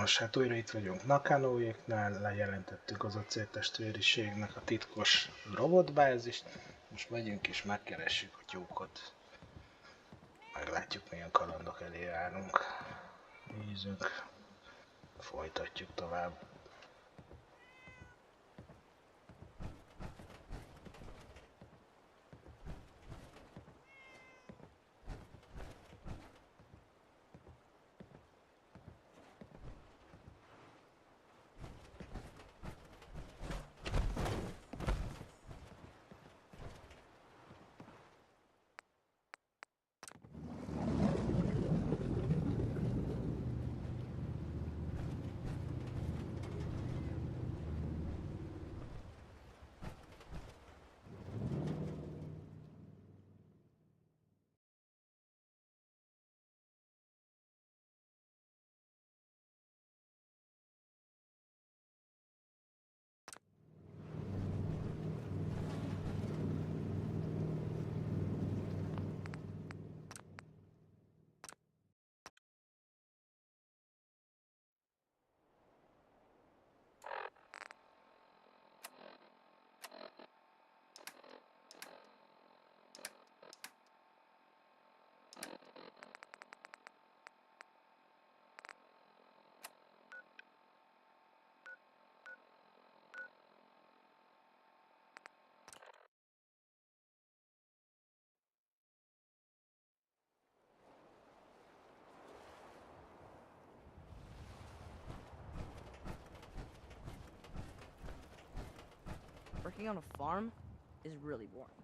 Most hát újra itt vagyunk Nakanoéknál, lejelentettük az acéltestvériségnek a titkos robotbázist. Most megyünk és megkeressük a tyúkot. Meglátjuk, milyen kalandok elé állunk. Nézzünk. Folytatjuk tovább. Working on a farm is really boring.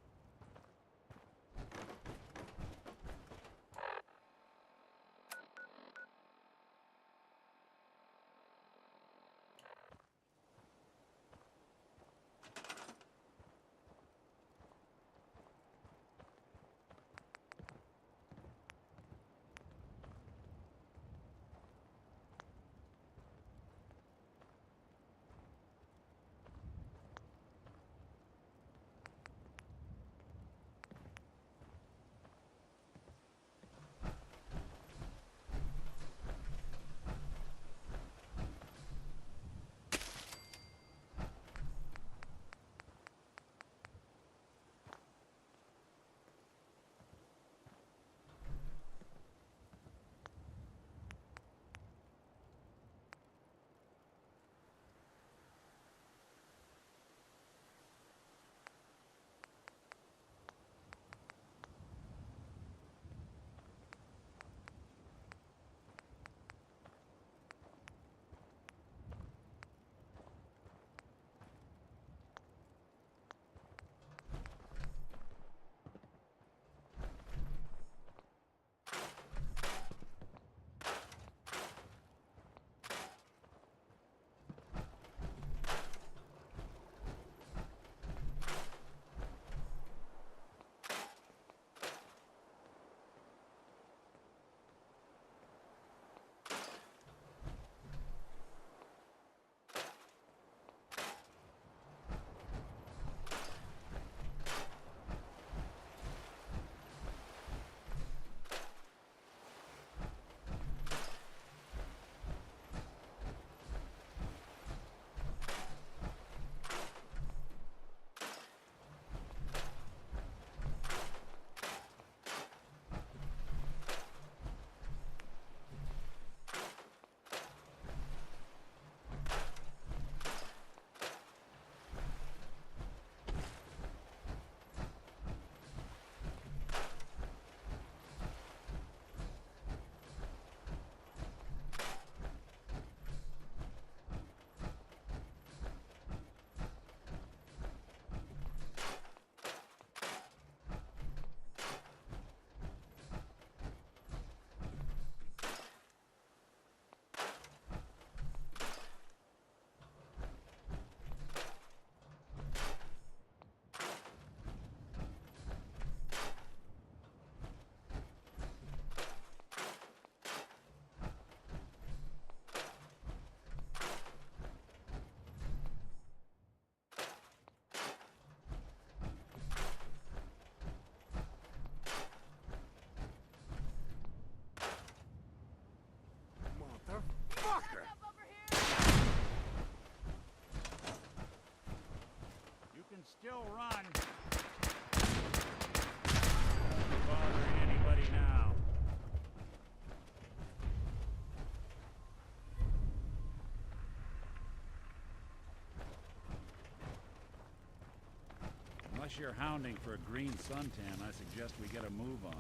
Unless you're hounding for a green suntan, I suggest we get a move on.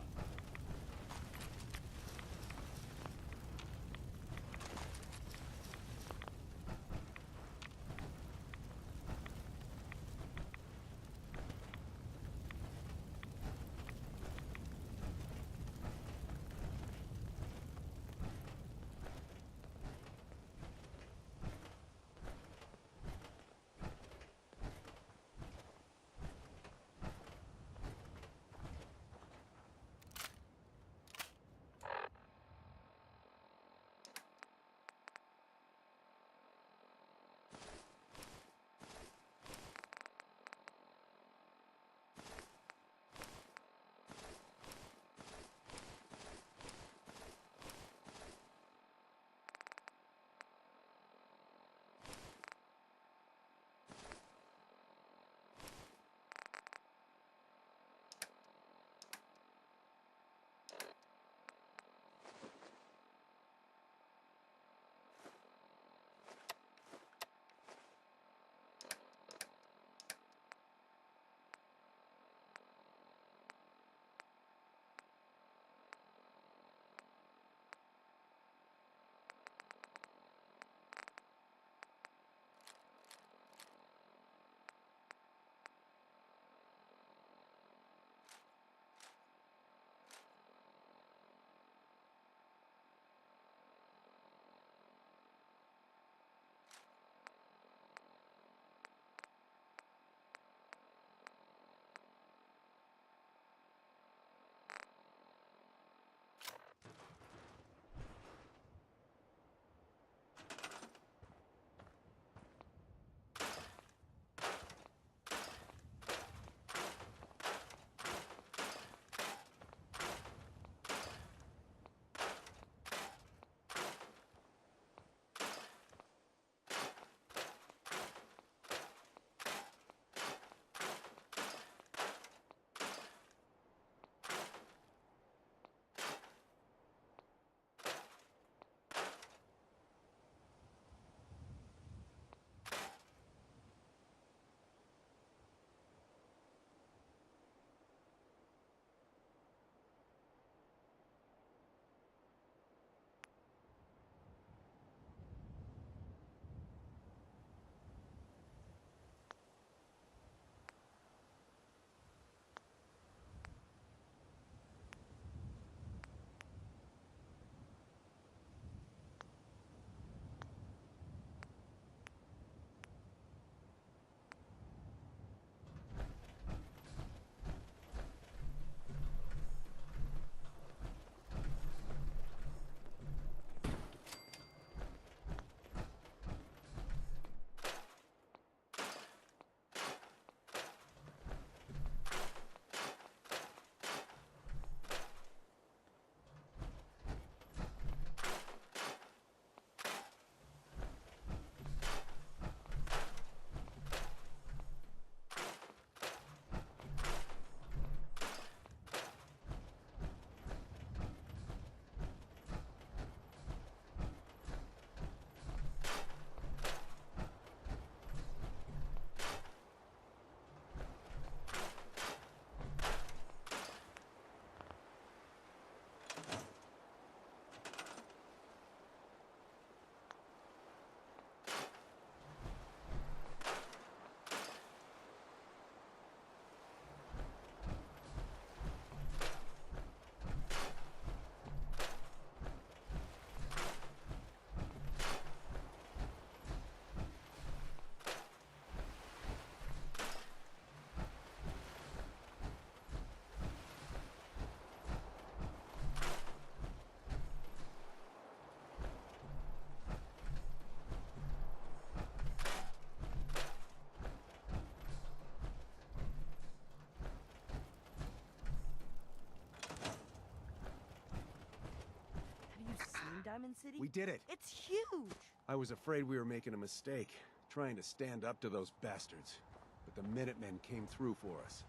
Diamond City? We did it! It's huge! I was afraid we were making a mistake, trying to stand up to those bastards. But the Minutemen came through for us.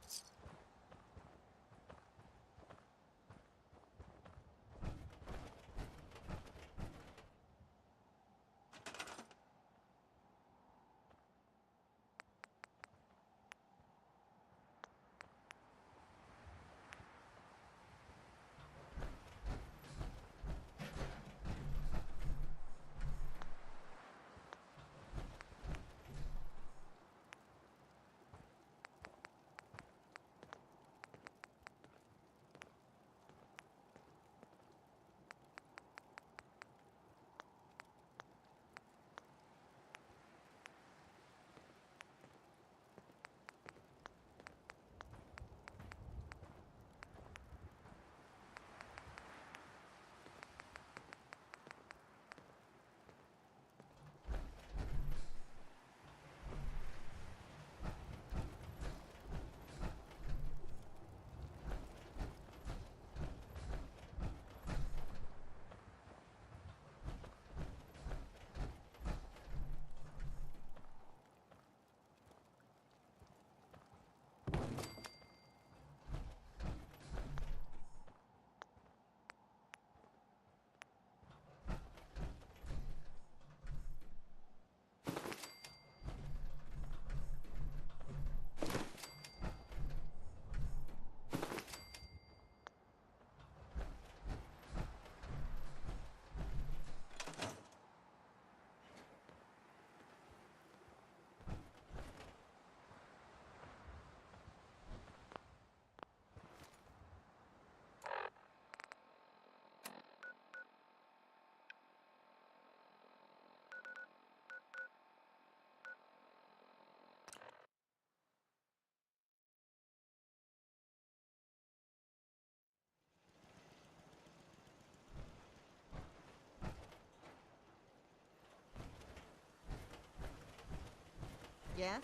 Yeah?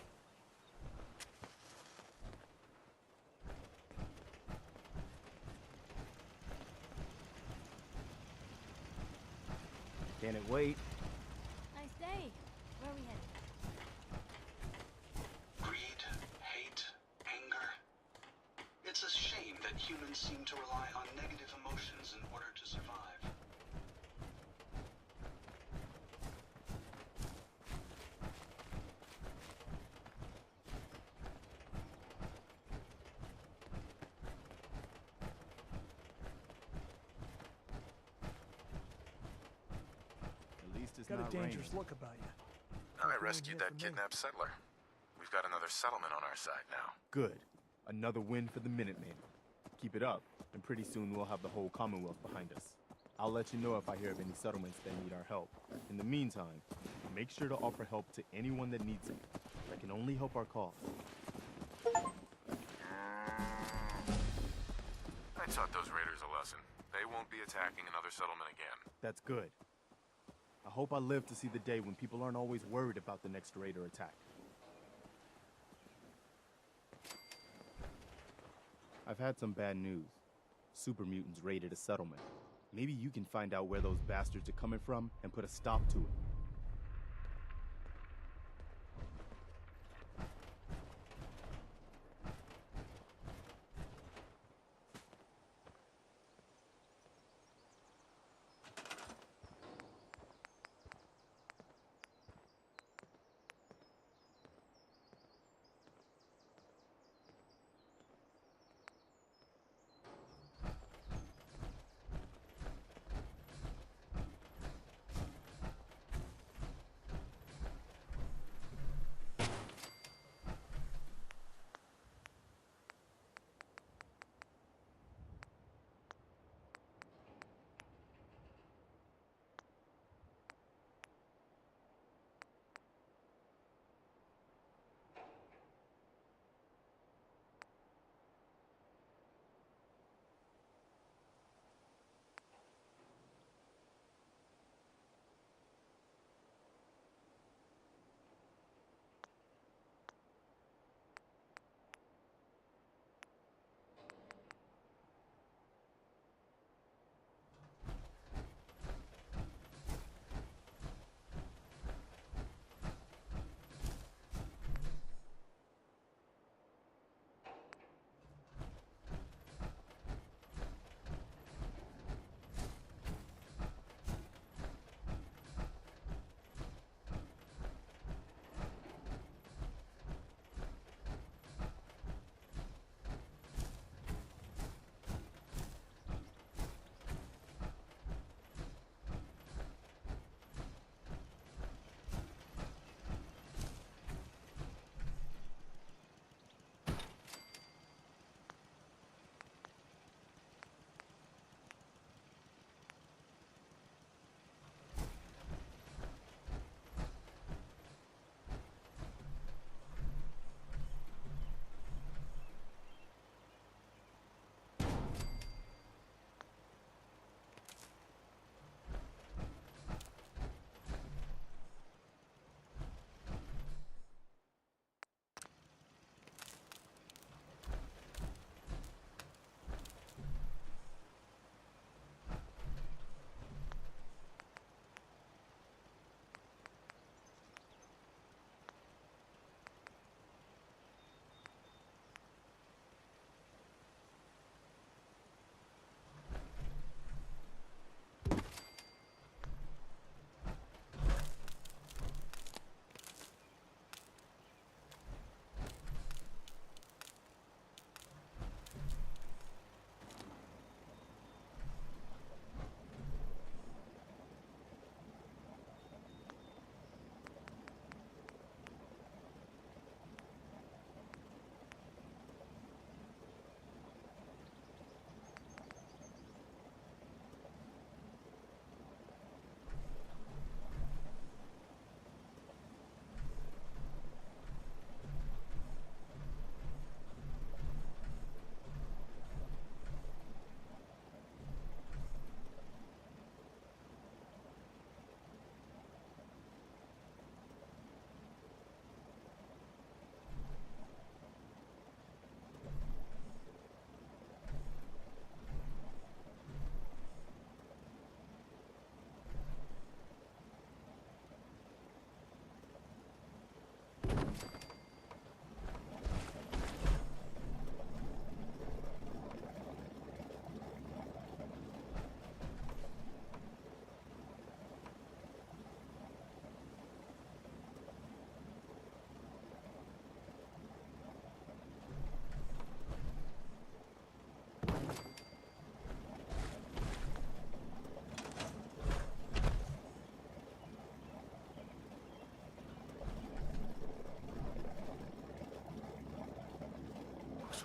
Can it wait? Nice day. Where are we headed? Greed, hate, anger. It's a shame that humans seem to rely on negative emotions in order to survive. At least it's Got not a dangerous raining. look about you. I rescued that kidnapped settler. We've got another settlement on our side now. Good. Another win for the Minutemen. Keep it up, and pretty soon we'll have the whole Commonwealth behind us. I'll let you know if I hear of any settlements that need our help. In the meantime, make sure to offer help to anyone that needs it. That can only help our cause. I taught those raiders a lesson. They won't be attacking another settlement again. That's good. I hope I live to see the day when people aren't always worried about the next raid or attack. I've had some bad news. Super mutants raided a settlement. Maybe you can find out where those bastards are coming from and put a stop to it.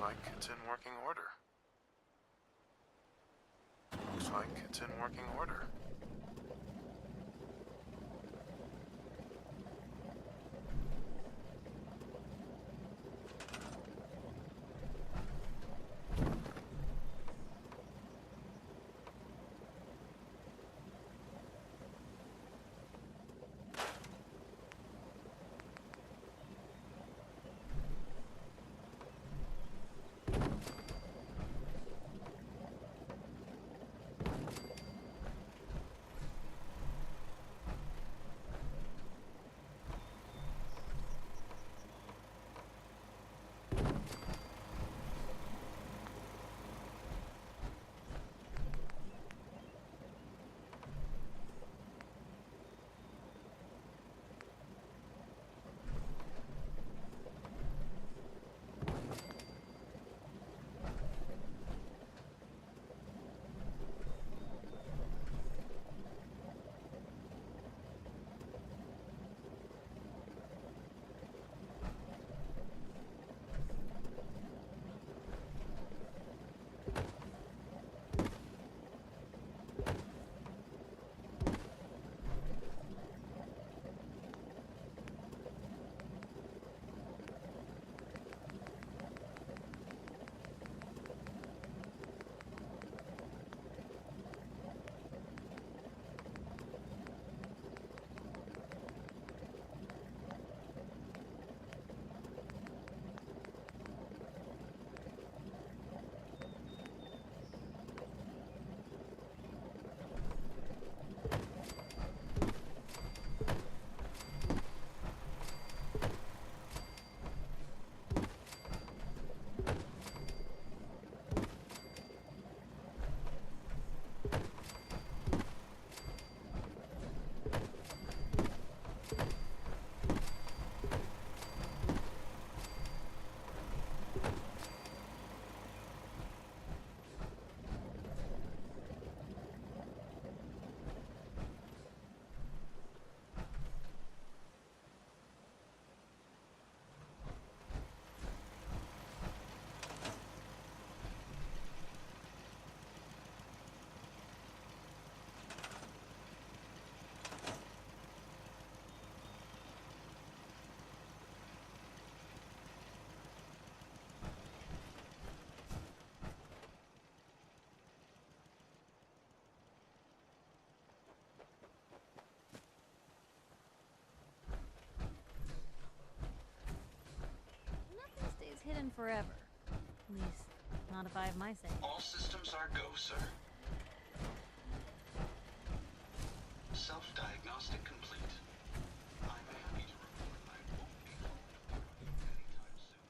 like it's in working order. Looks like it's in working order. Hidden forever. At least, not if I have my say. All systems are go, sir. Self-diagnostic complete. I'm happy to report I won't be falling apart anytime soon.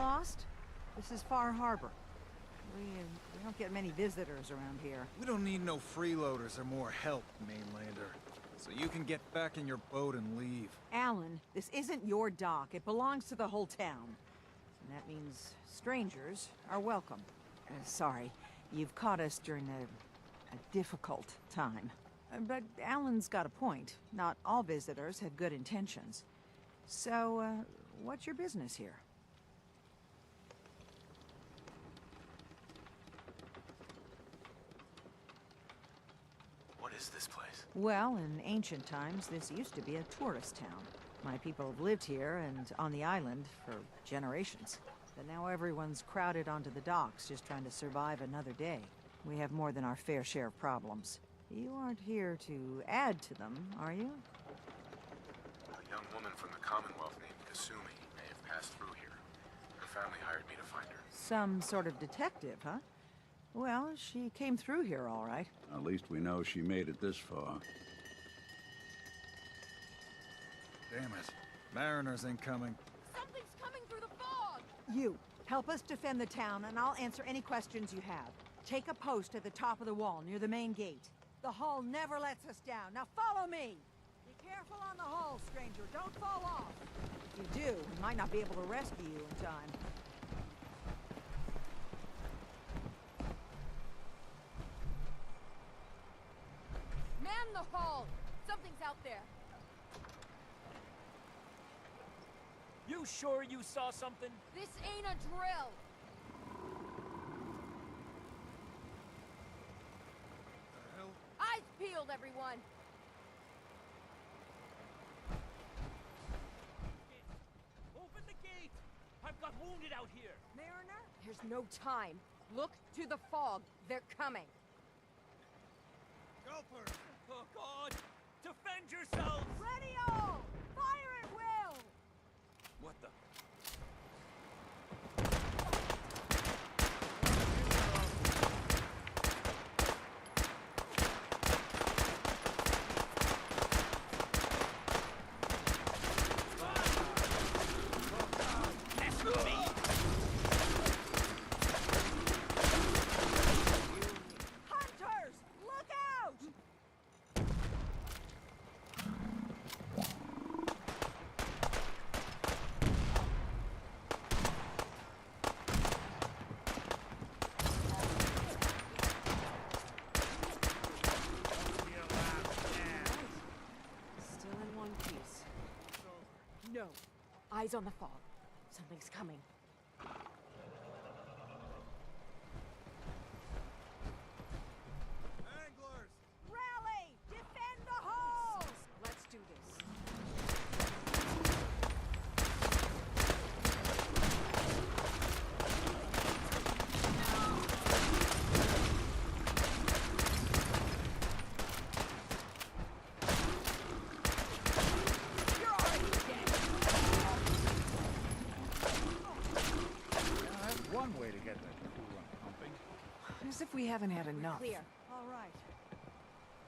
lost? This is Far Harbor. We don't get many visitors around here. We don't need no freeloaders or more help, mainlander. So you can get back in your boat and leave. Alan, this isn't your dock. It belongs to the whole town. And that means strangers are welcome. Sorry, you've caught us during a difficult time. But Alan's got a point. Not all visitors have good intentions. So, what's your business here? What is this place? Well, in ancient times, this used to be a tourist town. My people have lived here and on the island for generations. But now everyone's crowded onto the docks, just trying to survive another day. We have more than our fair share of problems. You aren't here to add to them, are you? A young woman from the Commonwealth named Kasumi may have passed through here. Her family hired me to find her. Some sort of detective, huh? Well, she came through here all right. At least we know she made it this far. Damn it. Mariners incoming. Something's coming through the fog! You, help us defend the town, and I'll answer any questions you have. Take a post at the top of the wall, near the main gate. The hull never lets us down. Now follow me! Be careful on the hull, stranger. Don't fall off. If you do, we might not be able to rescue you in time. Man the hull! Something's out there. You sure you saw something? This ain't a drill! The hell? Eyes peeled, everyone! Open the gate! I've got wounded out here! Mariner? There's no time. Look to the fog. They're coming. Gulper! Oh, God! Defend yourselves! Ready all! Fire at will! What the? Hunters! Look out! Still in one piece. No. Eyes on the fog. Something's coming. Anglers! Rally! Defend the hull! Let's do this. You're already dead! That's one way to get that coolant pumping. As if we haven't had enough. Clear. All right.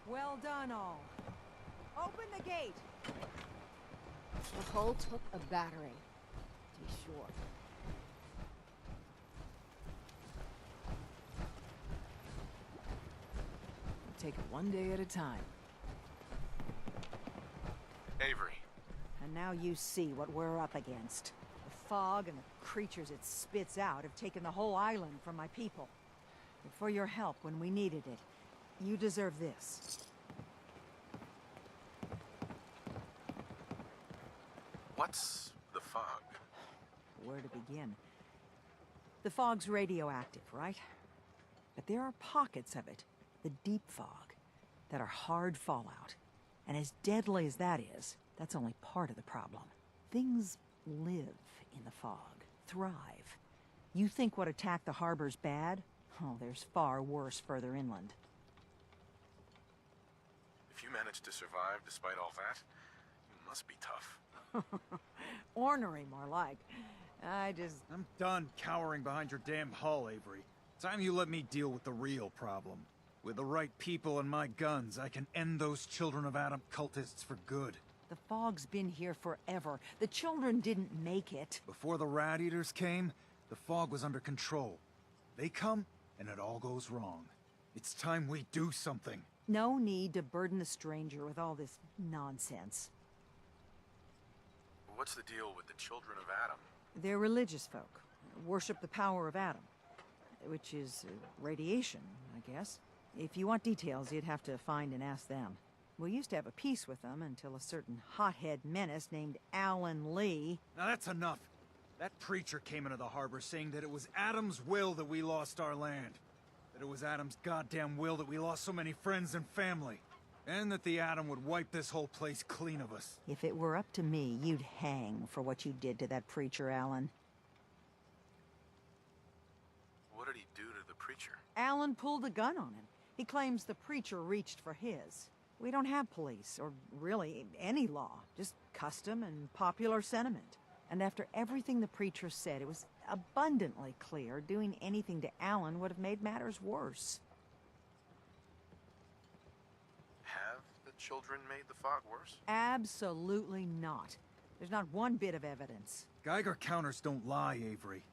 Well done, all. Open the gate. The hull took a battering. To be sure. Take it one day at a time. Avery. And now you see what we're up against. The fog and the creatures it spits out have taken the whole island from my people. But for your help when we needed it, you deserve this. What's the fog? Where to begin? The fog's radioactive, right? But there are pockets of it, the deep fog, that are hard fallout. And as deadly as that is, that's only part of the problem. Things live in the fog, thrive. You think what attacked the harbor's bad? Oh, there's far worse further inland. If you managed to survive despite all that, you must be tough. Ornery, more like. I'm done cowering behind your damn hull, Avery. Time you let me deal with the real problem. With the right people and my guns, I can end those Children of Adam cultists for good. The fog's been here forever. The children didn't make it. Before the Rat Eaters came, The fog was under control. They come, and it all goes wrong. It's time we do something. No need to burden the stranger with all this nonsense. What's the deal with the children of Adam? They're religious folk. Worship the power of Adam. Which is radiation, I guess. If you want details, you'd have to find and ask them. We used to have a peace with them until a certain hothead menace named Alan Lee... Now that's enough. That preacher came into the harbor saying that it was Adam's will that we lost our land. That it was Adam's goddamn will that we lost so many friends and family. And that the Adam would wipe this whole place clean of us. If it were up to me, you'd hang for what you did to that preacher, Alan. What did he do to the preacher? Alan pulled a gun on him. He claims the preacher reached for his. We don't have police, or really any law. Just custom and popular sentiment. And after everything the preacher said, it was abundantly clear doing anything to Alan would have made matters worse. Have the children made the fog worse? Absolutely not. There's not one bit of evidence. Geiger counters don't lie, Avery.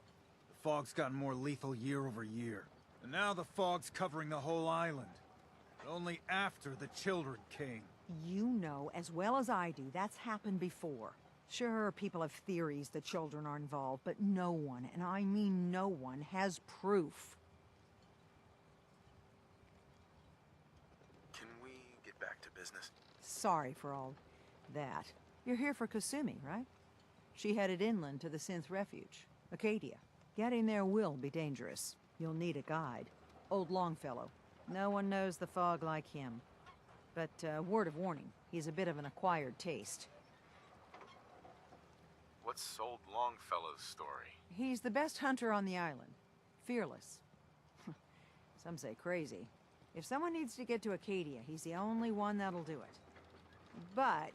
The fog's gotten more lethal year over year. And now the fog's covering the whole island. But only after the children came. You know as well as I do that's happened before. Sure, people have theories the children are involved, but no one, and I mean no one, has proof. Can we get back to business? Sorry for all that. You're here for Kasumi, right? She headed inland to the Synth Refuge, Acadia. Getting there will be dangerous. You'll need a guide. Old Longfellow. No one knows the fog like him. But word of warning, he's a bit of an acquired taste. What's old Longfellow's story? He's the best hunter on the island. Fearless. Some say crazy. If someone needs to get to Acadia, he's the only one that'll do it. But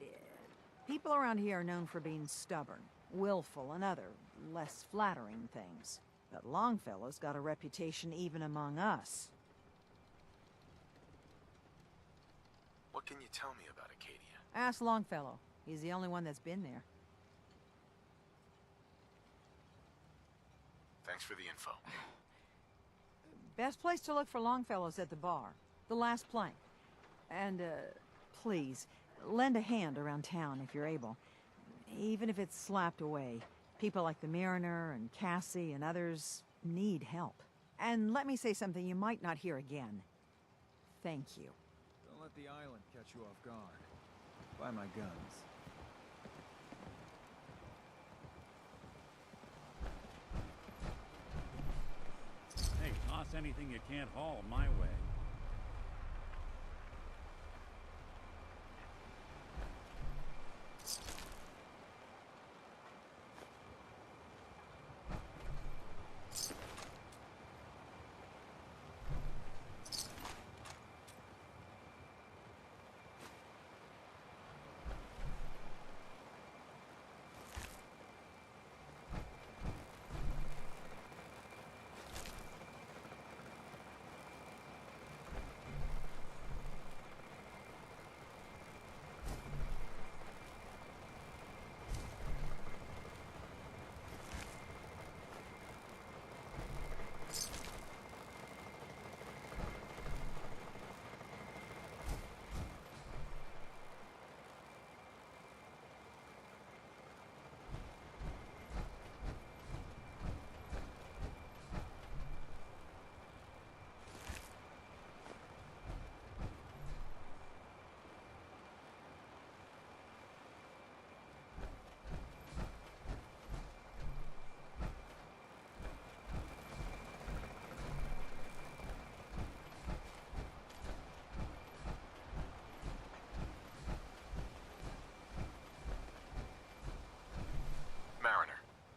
people around here are known for being stubborn, willful, and other, less flattering things. But Longfellow's got a reputation even among us. What can you tell me about Acadia? Ask Longfellow. He's the only one that's been there. Thanks for the info. Best place to look for Longfellow's at the bar. The last plank. And, please, lend a hand around town if you're able. Even if it's slapped away. People like the Mariner and Cassie and others need help. And let me say something you might not hear again. Thank you. Don't let the island catch you off guard. Buy my guns. Hey, toss anything you can't haul my way.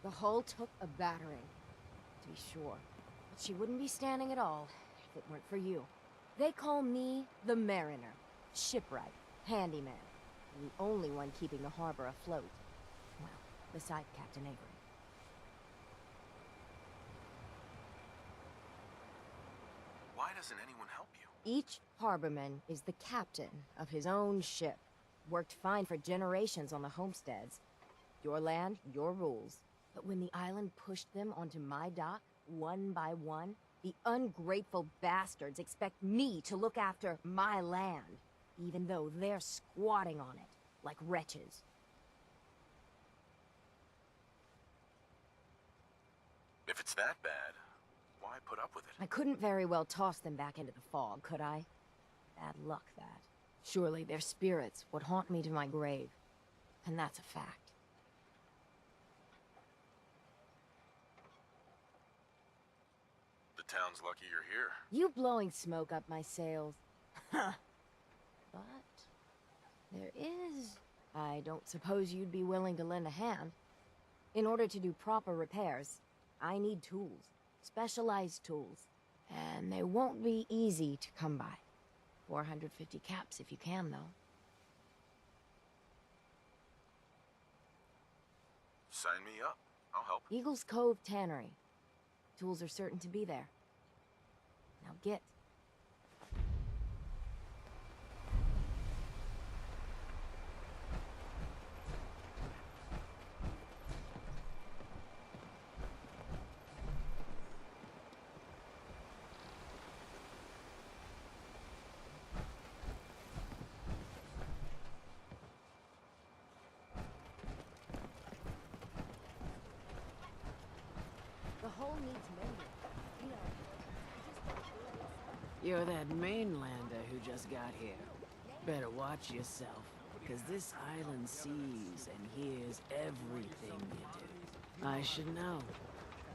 The hull took a battering, to be sure. But she wouldn't be standing at all if it weren't for you. They call me the Mariner, shipwright, handyman, and the only one keeping the harbor afloat. Well, beside Captain Avery. Why doesn't anyone help you? Each harborman is the captain of his own ship. Worked fine for generations on the homesteads. Your land, your rules. But when the island pushed them onto my dock, one by one, the ungrateful bastards expect me to look after my land, even though they're squatting on it, like wretches. If it's that bad, why put up with it? I couldn't very well toss them back into the fog, could I? Bad luck, that. Surely their spirits would haunt me to my grave. And that's a fact. The town's lucky you're here. You blowing smoke up my sails. Huh. But there is... I don't suppose you'd be willing to lend a hand. In order to do proper repairs, I need tools. Specialized tools. And they won't be easy to come by. 450 caps if you can, though. Sign me up. I'll help. Eagle's Cove Tannery. Tools are certain to be there. Now get. The hole needs mending. You're that mainlander who just got here. Better watch yourself, because this island sees and hears everything you do. I should know.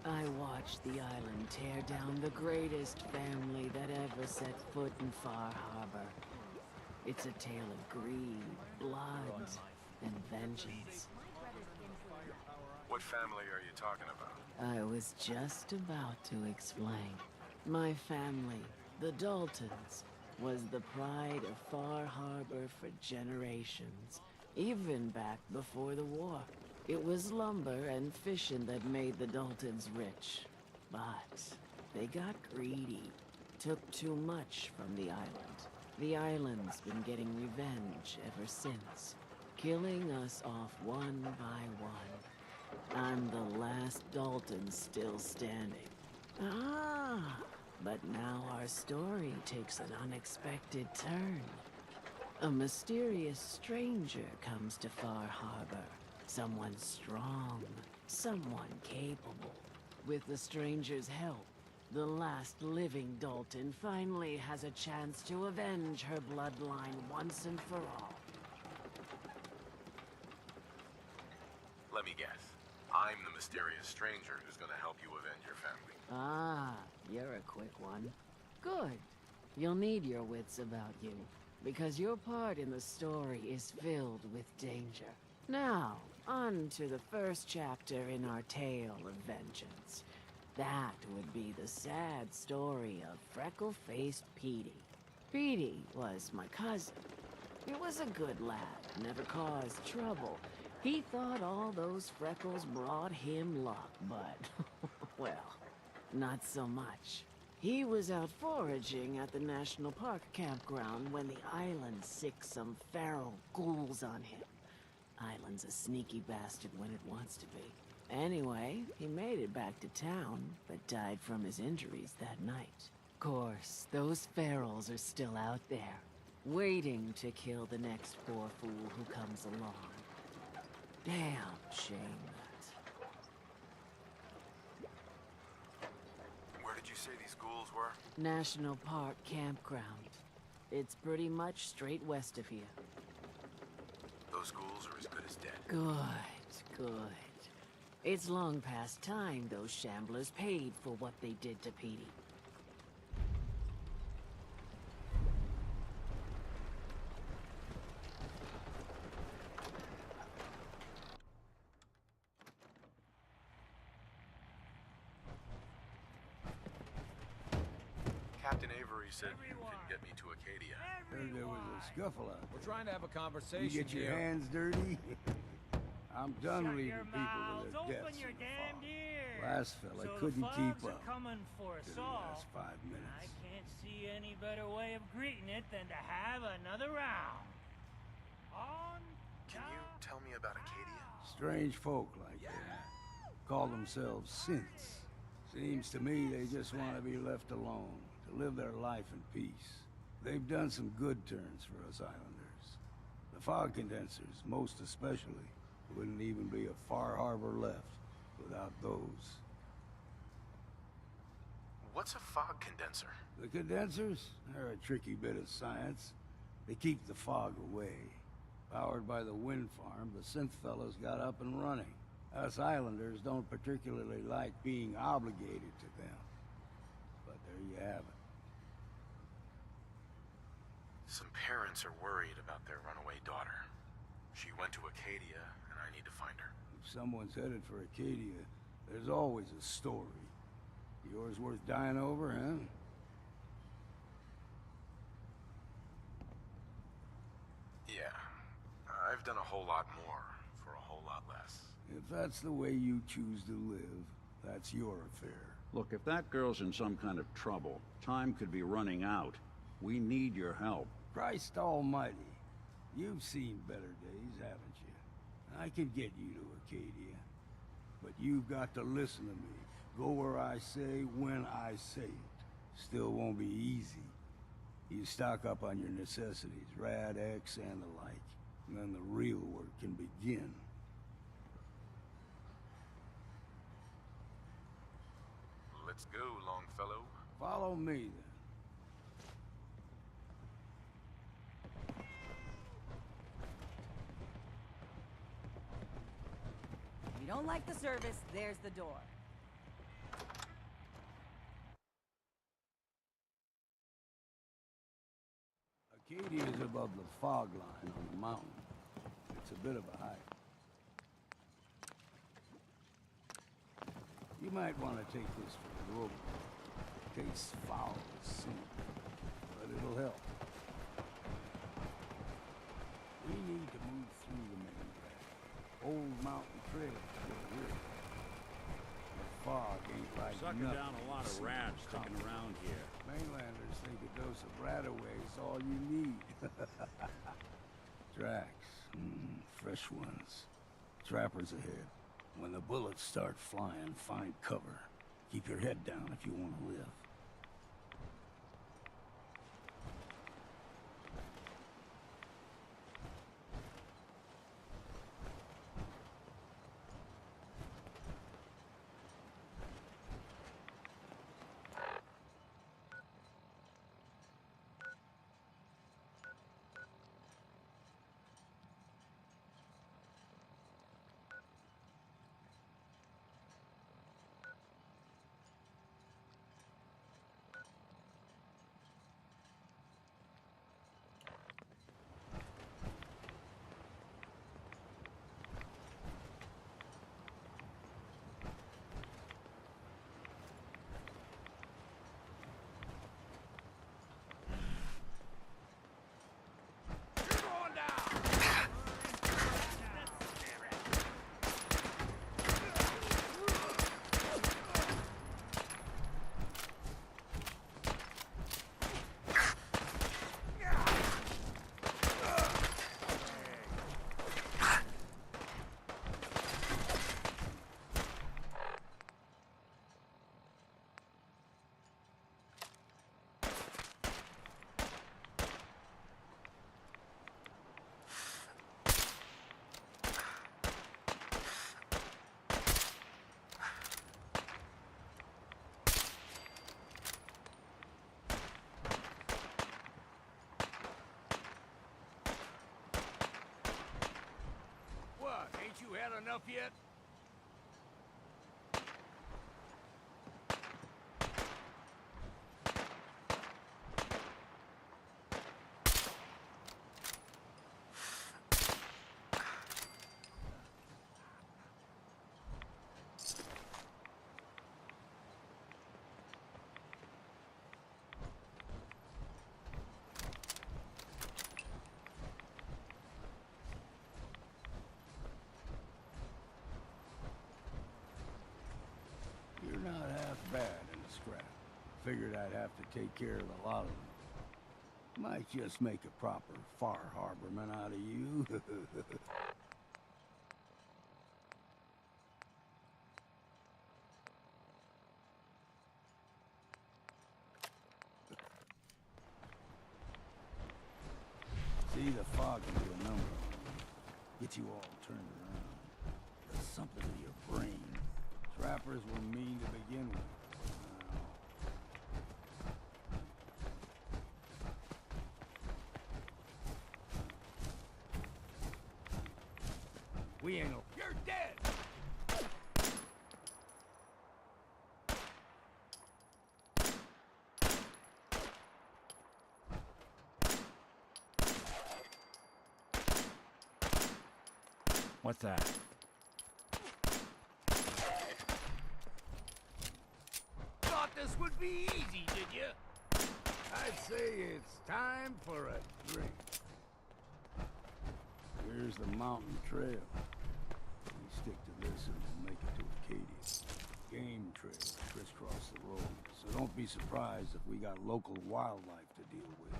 I watched the island tear down the greatest family that ever set foot in Far Harbor. It's a tale of greed, blood, and vengeance. What family are you talking about? I was just about to explain. My family, the Daltons, was the pride of Far Harbor for generations, even back before the war. It was lumber and fishing that made the Daltons rich. But they got greedy, took too much from the island. The island's been getting revenge ever since, killing us off one by one. I'm the last Dalton still standing. Ah, but now our story takes an unexpected turn. A mysterious stranger comes to Far Harbor. Someone strong, someone capable. With the stranger's help, the last living Dalton finally has a chance to avenge her bloodline once and for all. Let me guess. I'm the mysterious stranger who's gonna help you avenge your family. Ah, you're a quick one. Good. You'll need your wits about you, because your part in the story is filled with danger. Now, on to the first chapter in our tale of vengeance. That would be the sad story of freckle-faced Petey. Petey was my cousin. He was a good lad, never caused trouble. He thought all those freckles brought him luck, but, well, not so much. He was out foraging at the National Park campground when the island sicked some feral ghouls on him. Island's a sneaky bastard when it wants to be. Anyway, he made it back to town, but died from his injuries that night. Course, those ferals are still out there, waiting to kill the next poor fool who comes along. Damn shame that. Where did you say these ghouls were? National Park campground. It's pretty much straight west of here. Those ghouls are as good as dead. Good, good. It's long past time those shamblers paid for what they did to Petey. Captain Avery said you can get me to Acadia. Heard there was a scuffle out We're trying to have a conversation there. You get your here. hands dirty? I'm done Shut leaving your people to mouths, their open deaths your in the damned fog. ears. Last fella So couldn't the keep fogs up. are coming for us in the all. last 5 minutes. I can't see any better way of greeting it than to have another round. On Can you tell me about Acadia? Strange folk like that. call themselves synths. Seems to me they just want to be left alone, to live their life in peace. They've done some good turns for us islanders. The fog condensers, most especially, wouldn't even be a Far Harbor left without those. What's a fog condenser? The condensers? They're a tricky bit of science. They keep the fog away. Powered by the wind farm, the synth fellows got up and running. Us islanders don't particularly like being obligated to them. But there you have it. Some parents are worried about their runaway daughter. She went to Acadia, and I need to find her. If someone's headed for Acadia, there's always a story. Yours worth dying over, huh? Yeah. I've done a whole lot more for a whole lot less. If that's the way you choose to live, that's your affair. Look, if that girl's in some kind of trouble, time could be running out. We need your help. Christ almighty. You've seen better days, haven't you? I can get you to Acadia. But you've got to listen to me. Go where I say, when I say it. Still won't be easy. You stock up on your necessities, Rad X and the like. And then the real work can begin. Let's go, Longfellow. Follow me, then. If you don't like the service, there's the door. Acadia is above the fog line on the mountain. It's a bit of a hike. You might want to take this for the road. Tastes foul as sin, but it'll help. We need to move through the main drag. Old mountain trail still here. The fog ain't like Sucking nothing down a lot of rats sticking around here. Mainlanders think a dose of Radaway is all you need. Tracks. Fresh ones. Trappers ahead. When the bullets start flying, find cover. Keep your head down if you want to live. You had enough yet? You're not half bad in a scrap. Figured I'd have to take care of a lot of them. Might just make a proper Far Harborman out of you. fog can do a number on you. Get you all turned around. There's something in your brain. Trappers were mean to begin with. We ain't no... You're dead! What's that? Thought this would be easy, did you? I'd say it's time for a drink. Here's the mountain trail. We stick to this and we'll make it to Acadia. Game trail crisscross the road, so don't be surprised if we got local wildlife to deal with.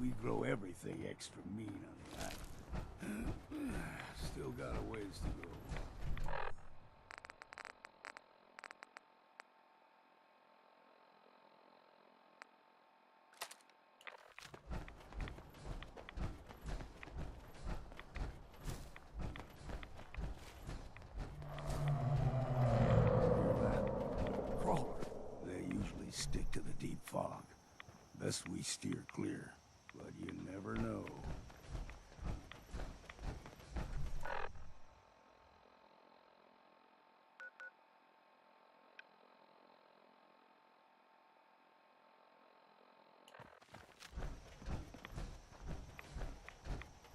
We grow everything extra mean on the island. Still got a ways to go. Crawler. They usually stick to the deep fog. Best we steer clear, but you never know.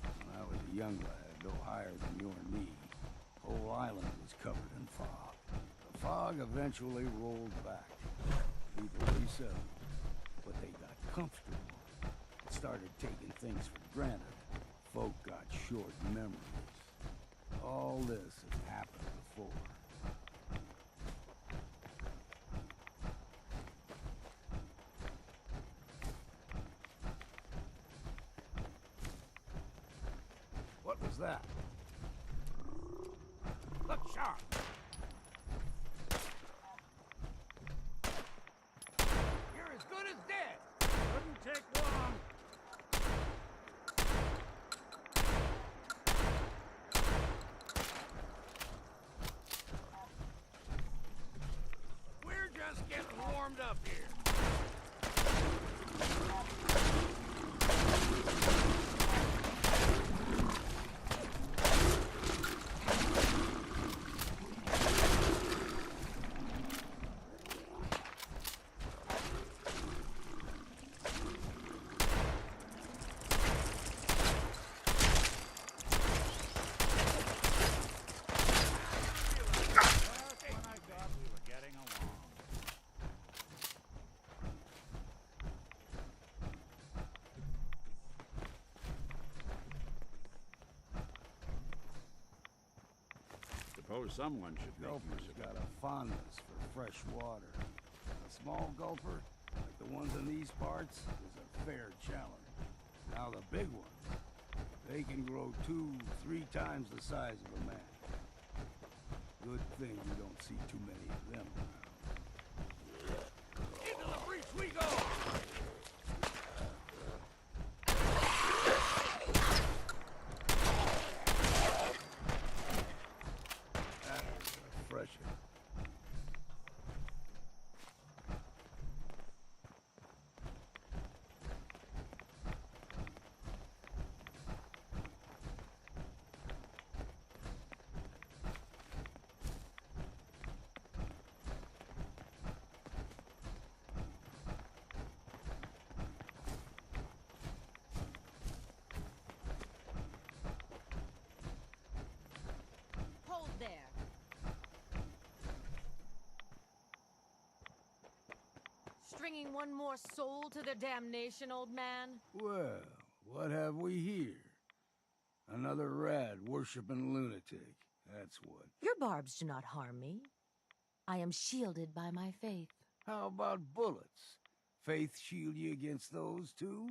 When I was a young lad, no higher than your knee, whole island was covered in fog. The fog eventually rolled back. People resettled. But they got comfortable. Started taking things for granted. Folk got short memories. All this has happened before. What was that? Look sharp! You're as good as dead! Couldn't take long. We're just getting warmed up here. Suppose someone should make Gulper's use of got it. a fondness for fresh water. A small gulper, like the ones in these parts, is a fair challenge. Now the big ones, they can grow 2-3 times the size of a man. Good thing you don't see too many of them around. Into the breach we go! bringing one more soul to their damnation, old man? Well, what have we here? Another rad-worshipping lunatic, that's what. Your barbs do not harm me. I am shielded by my faith. How about bullets? Faith shield you against those, too?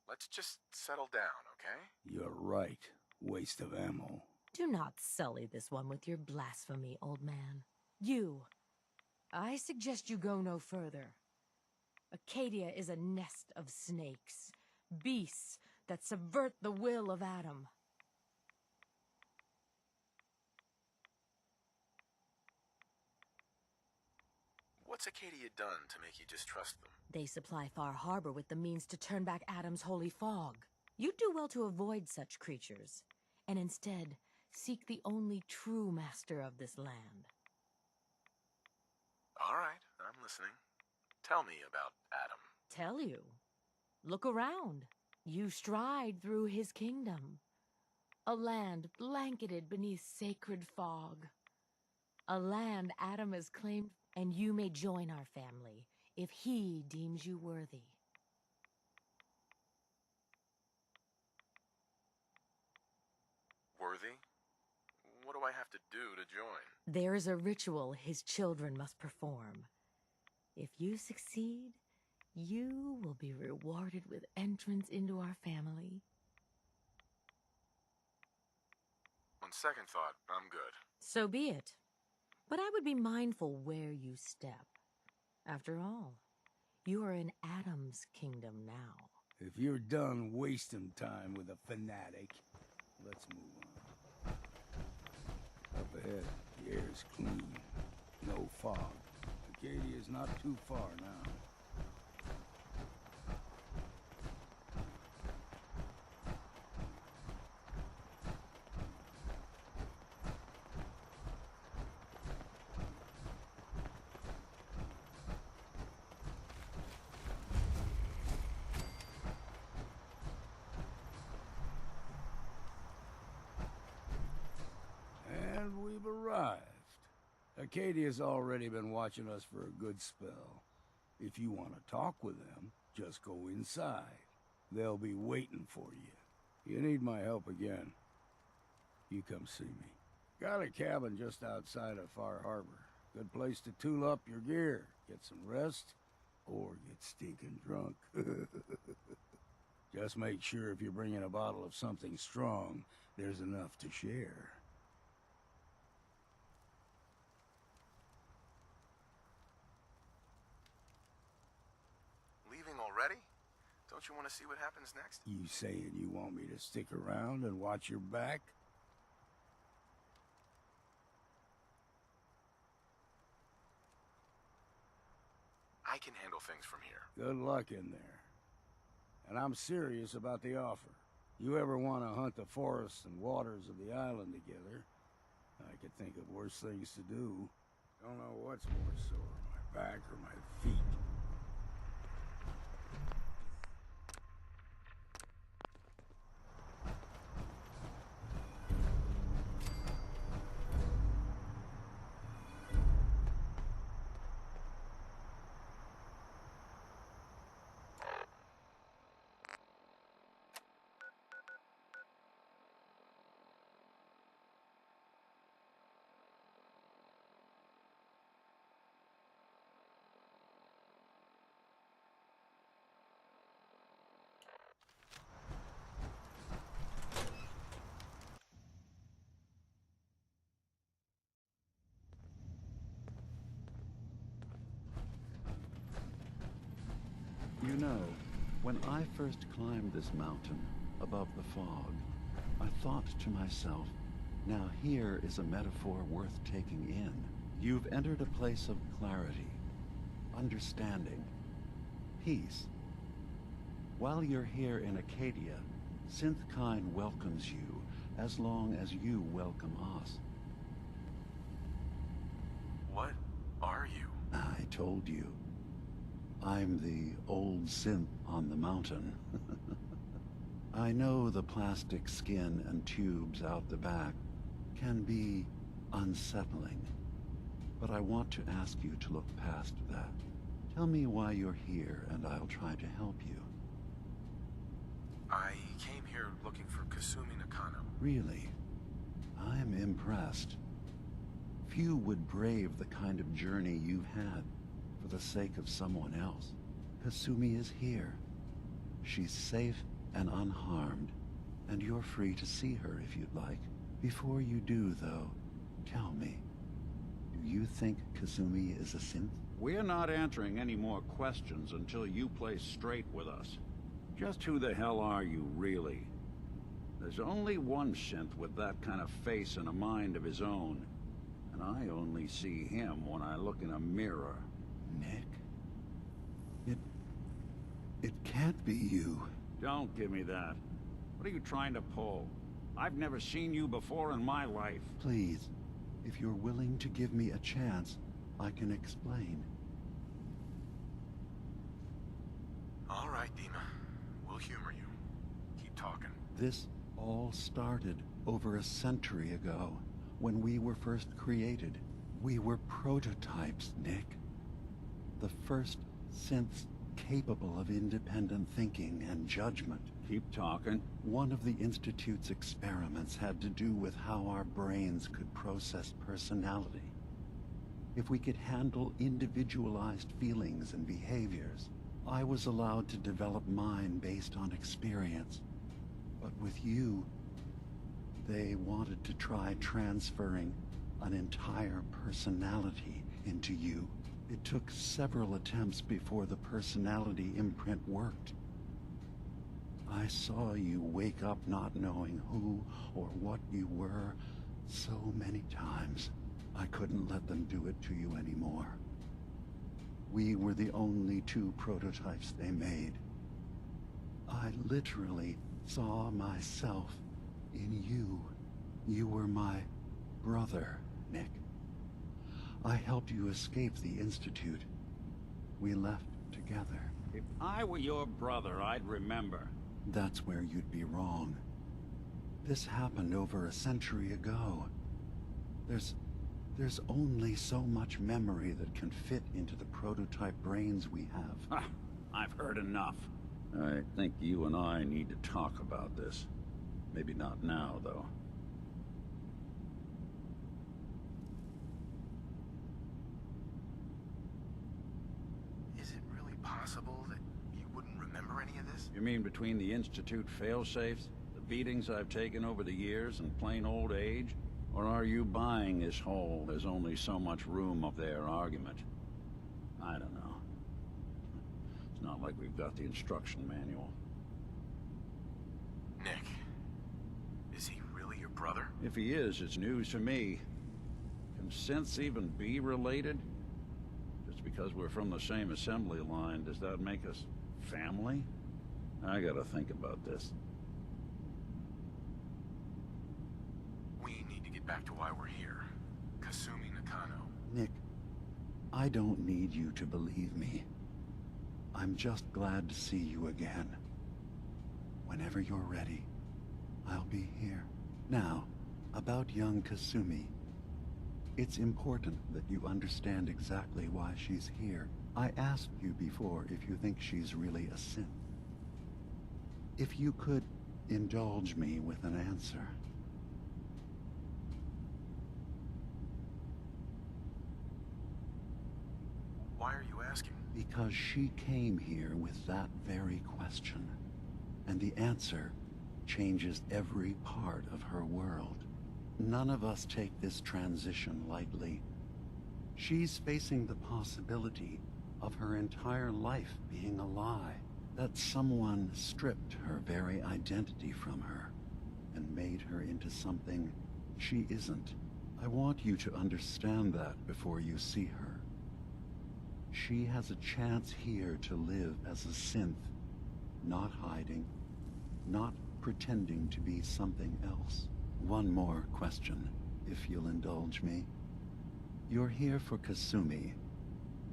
Let's just settle down, okay? You're right. Waste of ammo. Do not sully this one with your blasphemy, old man. You. I suggest you go no further. Acadia is a nest of snakes. Beasts that subvert the will of Adam. What's Acadia done to make you distrust them? They supply Far Harbor with the means to turn back Adam's holy fog. You do well to avoid such creatures, and instead seek the only true master of this land. All right, I'm listening. Tell me about Adam. Tell you? Look around. You stride through his kingdom. A land blanketed beneath sacred fog. A land Adam has claimed, and you may join our family if he deems you worthy. Worthy? What do I have to do to join? There is a ritual his children must perform. If you succeed, you will be rewarded with entrance into our family. On second thought, I'm good. So be it. But I would be mindful where you step. After all, you are in Adam's kingdom now. If you're done wasting time with a fanatic, let's move on. Up ahead, the air's clean. No fog. Acadia's not too far now. And we've arrived. Acadia's already been watching us for a good spell. If you want to talk with them, just go inside. They'll be waiting for you. You need my help again, you come see me. Got a cabin just outside of Far Harbor. Good place to tool up your gear, get some rest, or get stinking drunk. Just make sure if you're bringing a bottle of something strong, there's enough to share. Leaving already? Don't you want to see what happens next? You saying you want me to stick around and watch your back? I can handle things from here. Good luck in there. And I'm serious about the offer. You ever want to hunt the forests and waters of the island together, I could think of worse things to do. Don't know what's more sore, my back or my feet. You know, when I first climbed this mountain above the fog, I thought to myself, now here is a metaphor worth taking in. You've entered a place of clarity, understanding, peace. While you're here in Acadia, Synthkind welcomes you as long as you welcome us. What are you? I told you. I'm the old synth on the mountain. I know the plastic skin and tubes out the back can be unsettling. But I want to ask you to look past that. Tell me why you're here, and I'll try to help you. I came here looking for Kasumi Nakano. Really? I'm impressed. Few would brave the kind of journey you've had for the sake of someone else. Kasumi is here. She's safe and unharmed, and you're free to see her if you'd like. Before you do, though, tell me, do you think Kasumi is a synth? We're not answering any more questions until you play straight with us. Just who the hell are you, really? There's only one synth with that kind of face and a mind of his own, and I only see him when I look in a mirror. Nick? It can't be you. Don't give me that. What are you trying to pull? I've never seen you before in my life. Please, if you're willing to give me a chance, I can explain. All right, Dima. We'll humor you. Keep talking. This all started over a century ago, when we were first created. We were prototypes, Nick. The first synths capable of independent thinking and judgment. Keep talking. One of the Institute's experiments had to do with how our brains could process personality. If we could handle individualized feelings and behaviors, I was allowed to develop mine based on experience. But with you, they wanted to try transferring an entire personality into you. It took several attempts before the personality imprint worked. I saw you wake up not knowing who or what you were so many times. I couldn't let them do it to you anymore. We were the only two prototypes they made. I literally saw myself in you. You were my brother, Nick. I helped you escape the Institute. We left together. If I were your brother, I'd remember. That's where you'd be wrong. This happened over a century ago. There's only so much memory that can fit into the prototype brains we have. I've heard enough. I think you and I need to talk about this. Maybe not now, though. Is it really possible that you wouldn't remember any of this? You mean between the Institute failsafes, the beatings I've taken over the years, and plain old age? Or are you buying this whole "there's only so much room up there" argument? I don't know. It's not like we've got the instruction manual. Nick, is he really your brother? If he is, it's news to me. Can synths even be related? Just because we're from the same assembly line, does that make us family? I gotta think about this. We need to get back to why we're here. Kasumi Nakano. Nick, I don't need you to believe me. I'm just glad to see you again. Whenever you're ready, I'll be here. Now, about young Kasumi. It's important that you understand exactly why she's here. I asked you before if you think she's really a synth. If you could indulge me with an answer. Why are you asking? Because she came here with that very question. And the answer changes every part of her world. None of us take this transition lightly. She's facing the possibility of her entire life being a lie. That someone stripped her very identity from her and made her into something she isn't. I want you to understand that before you see her. She has a chance here to live as a synth, not hiding, not pretending to be something else. One more question, if you'll indulge me. You're here for Kasumi,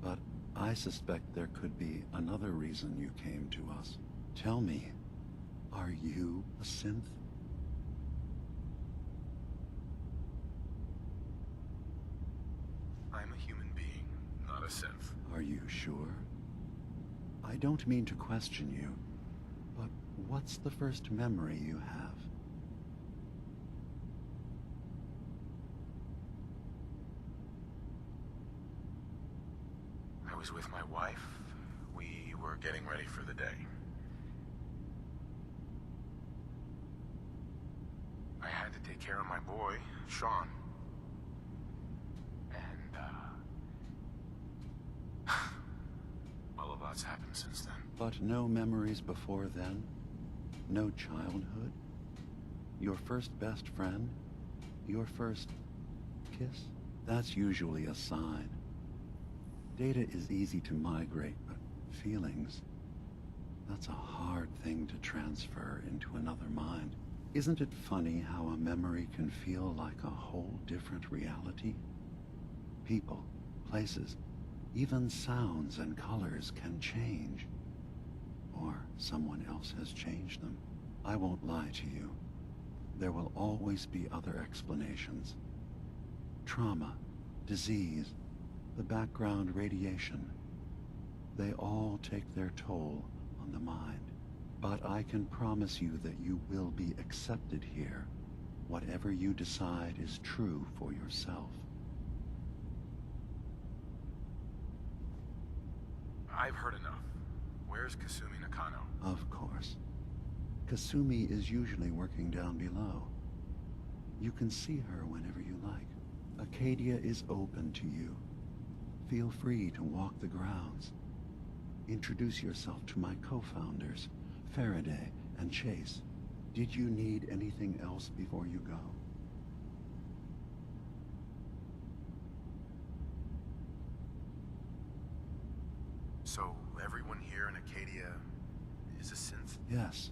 but I suspect there could be another reason you came to us. Tell me, are you a synth? I'm a I don't mean to question you, but what's the first memory you have? I was with my wife. We were getting ready for the day. I had to take care of my boy, Sean. And, well, a lot's happened since then. But no memories before then? No childhood? Your first best friend? Your first kiss? That's usually a sign. Data is easy to migrate, but feelings, that's a hard thing to transfer into another mind. Isn't it funny how a memory can feel like a whole different reality? People, places, even sounds and colors can change. Or someone else has changed them. I won't lie to you. There will always be other explanations. Trauma, disease, the background radiation. They all take their toll on the mind. But I can promise you that you will be accepted here. Whatever you decide is true for yourself. I've heard enough. Where's Kasumi Nakano? Of course. Kasumi is usually working down below. You can see her whenever you like. Acadia is open to you. Feel free to walk the grounds. Introduce yourself to my co-founders, Faraday and Chase. Did you need anything else before you go? So, everyone here in Acadia is a synth? Yes.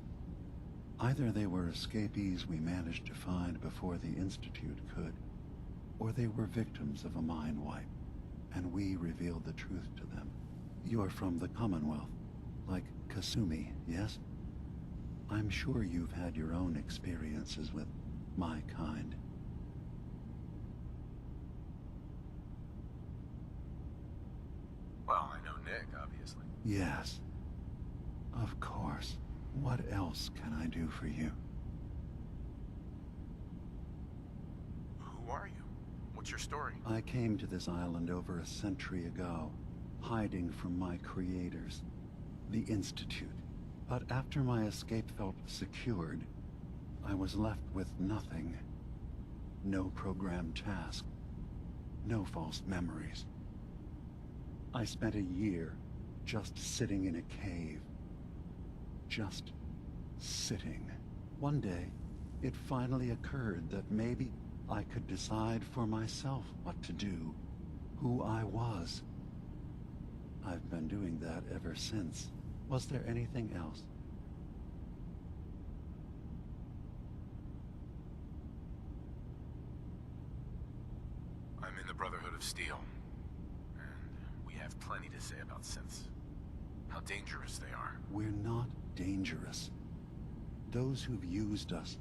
Either they were escapees we managed to find before the Institute could, or they were victims of a mind wipe, and we revealed the truth to them. You're from the Commonwealth, like Kasumi, yes? I'm sure you've had your own experiences with my kind. Well, I know Nick, obviously. Yes. Of course. What else can I do for you? Who are you? What's your story? I came to this island over a century ago, hiding from my creators, the Institute. But after my escape felt secured, I was left with nothing. No programmed task. No false memories. I spent a year just sitting in a cave. Just sitting. One day, it finally occurred that maybe I could decide for myself what to do, who I was. I've been doing that ever since. Was there anything else? I'm in the Brotherhood of Steel, and we have plenty to say about synths. How dangerous they are. We're not dangerous. Those who've used us,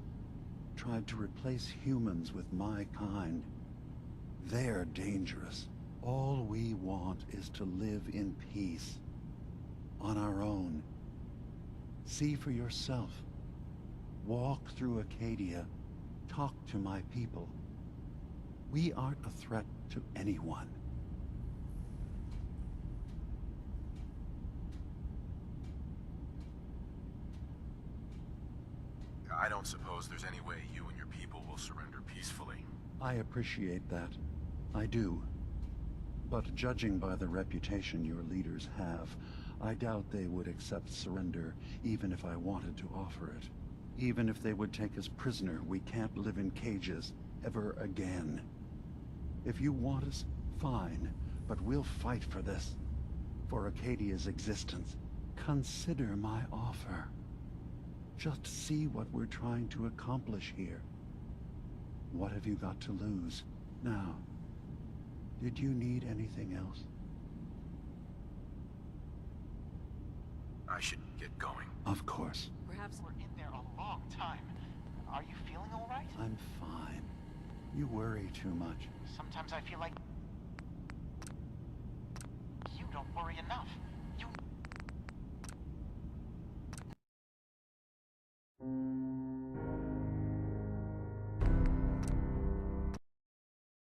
tried to replace humans with my kind, they're dangerous. All we want is to live in peace. On our own. See for yourself. Walk through Acadia. Talk to my people. We aren't a threat to anyone. I don't suppose there's any way you and your people will surrender peacefully. I appreciate that. I do. But judging by the reputation your leaders have, I doubt they would accept surrender, even if I wanted to offer it. Even if they would take us prisoner, we can't live in cages ever again. If you want us, fine, but we'll fight for this. For Acadia's existence. Consider my offer. Just see what we're trying to accomplish here. What have you got to lose? Now, did you need anything else? I should get going. Of course. Perhaps we're in there a long time. Are you feeling all right? I'm fine. You worry too much. Sometimes I feel like you don't worry enough. You